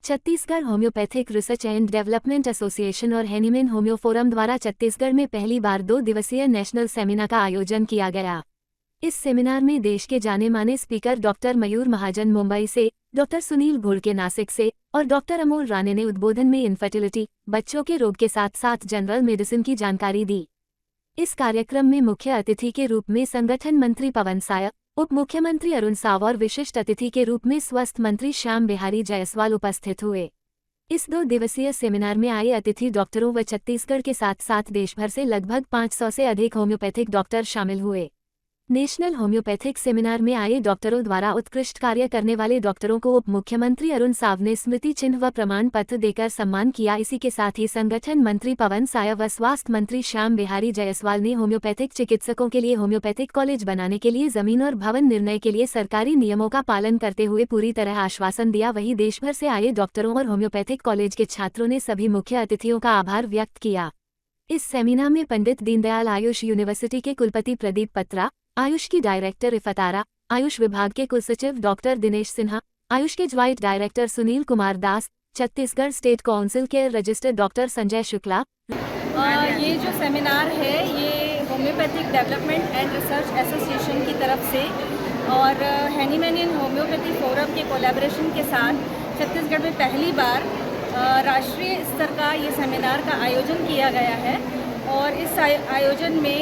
Chhattisgarh homeopathic research and development association और Hahnemann homeo forum द्वारा छत्तीसगढ़ में पहली बार 2 दिवसीय नेशनल सेमिनार का आयोजन किया गया। इस सेमिनार में देश के जाने माने स्पीकर डॉक्टर मयूर महाजन मुंबई से, डॉक्टर सुनील घोड़के नासिक से और डॉक्टर अमोल राणे ने उद्बोधन में इनफर्टिलिटी, बच्चों के रोग के साथ साथ जनरल मेडिसिन की जानकारी दी। इस कार्यक्रम में मुख्य अतिथि के रूप में संगठन मंत्री पवन साय, उप मुख्यमंत्री अरुण साव और विशिष्ट अतिथि के रूप में स्वास्थ्य मंत्री श्याम बिहारी जायसवाल उपस्थित हुए। इस 2 दिवसीय सेमिनार में आए अतिथि डॉक्टरों व छत्तीसगढ़ के साथ साथ देशभर से लगभग 500 से अधिक होम्योपैथिक डॉक्टर शामिल हुए। नेशनल होम्योपैथिक सेमिनार में आए डॉक्टरों द्वारा उत्कृष्ट कार्य करने वाले डॉक्टरों को उप मुख्यमंत्री अरुण साव ने स्मृति चिन्ह व प्रमाण पत्र देकर सम्मान किया। इसी के साथ ही संगठन मंत्री पवन साय व स्वास्थ्य मंत्री श्याम बिहारी जायसवाल ने होम्योपैथिक चिकित्सकों के लिए होम्योपैथिक कॉलेज बनाने के लिए जमीन और भवन निर्णय के लिए सरकारी नियमों का पालन करते हुए पूरी तरह आश्वासन दिया। वहीं देशभर से आए डॉक्टरों और होम्योपैथिक कॉलेज के छात्रों ने सभी मुख्य अतिथियों का आभार व्यक्त किया। इस सेमिनार में पंडित दीनदयाल आयुष यूनिवर्सिटी के कुलपति प्रदीप पत्रा, आयुष की डायरेक्टर इफत आरा, आयुष विभाग के कुलसचिव डॉक्टर दिनेश सिन्हा, आयुष के joint director Sunil Kumar Das, Chhattisgarh state council के रजिस्टर्ड डॉक्टर संजय शुक्ला। ये जो सेमिनार है ये homeopathic development and research association की तरफ से और हैनीमैन होम्योपैथी फोरम के कोलैबोरेशन के साथ छत्तीसगढ़ में पहली बार राष्ट्रीय स्तर का ये सेमिनार का आयोजन किया गया है। और इस आयोजन में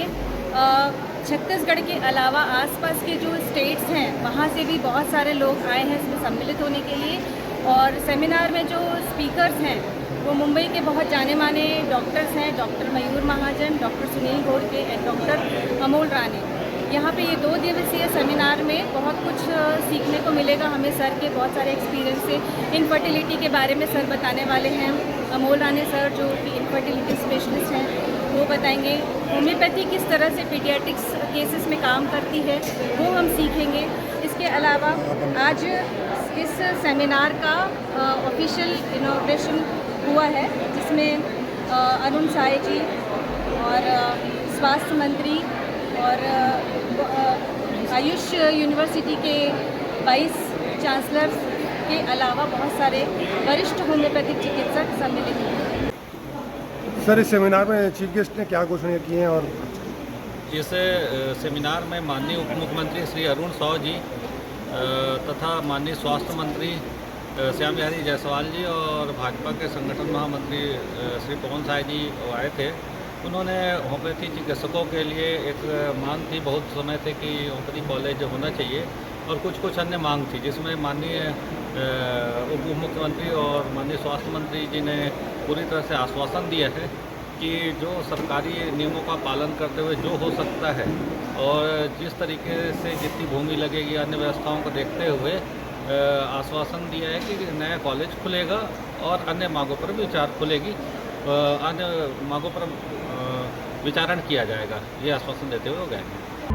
छत्तीसगढ़ के अलावा आसपास के जो स्टेट्स हैं वहाँ से भी बहुत सारे लोग आए हैं इसमें सम्मिलित होने के लिए। और सेमिनार में जो स्पीकर्स हैं वो मुंबई के बहुत जाने माने डॉक्टर्स हैं, डॉक्टर मयूर महाजन, डॉक्टर सुनील घोड़के और डॉक्टर अमोल राणे। यहाँ पे ये 2 दिवसीय सेमिनार में बहुत कुछ सीखने को मिलेगा हमें। सर के बहुत सारे एक्सपीरियंस से इनफर्टिलिटी के बारे में सर बताने वाले हैं। अमोल राणे सर जो कि इनफर्टिलिटी स्पेशलिस्ट हैं वो बताएंगे। होम्योपैथी किस तरह से पीडियाट्रिक्स केसेस में काम करती है वो हम सीखेंगे। इसके अलावा आज इस सेमिनार का ऑफिशियल इनॉग्रेशन हुआ है जिसमें अरुण साय जी और स्वास्थ्य मंत्री और आयुष यूनिवर्सिटी के वाइस चांसलर के अलावा बहुत सारे वरिष्ठ होम्योपैथिक चिकित्सक सम्मिलित हैं। सर, इस सेमिनार में चीफ गेस्ट ने क्या घोषणाएं की हैं? और इस सेमिनार में माननीय उप मुख्यमंत्री श्री अरुण साव जी तथा माननीय स्वास्थ्य मंत्री श्याम बिहारी जायसवाल जी और भाजपा के संगठन महामंत्री श्री पवन साय जी आए थे। उन्होंने होम्योपैथी चिकित्सकों के लिए एक मांग थी बहुत समय से कि होम्योपैथी कॉलेज होना चाहिए और कुछ अन्य मांग थी जिसमें माननीय उप मुख्यमंत्री और माननीय स्वास्थ्य मंत्री जी ने पूरी तरह से आश्वासन दिया है कि जो सरकारी नियमों का पालन करते हुए जो हो सकता है और जिस तरीके से जितनी भूमि लगेगी अन्य व्यवस्थाओं को देखते हुए आश्वासन दिया है कि नया कॉलेज खुलेगा और अन्य मांगों पर भी विचार खुलेगी, अन्य मांगों पर विचारण किया जाएगा। ये आश्वासन देते हुए हो गए हैं।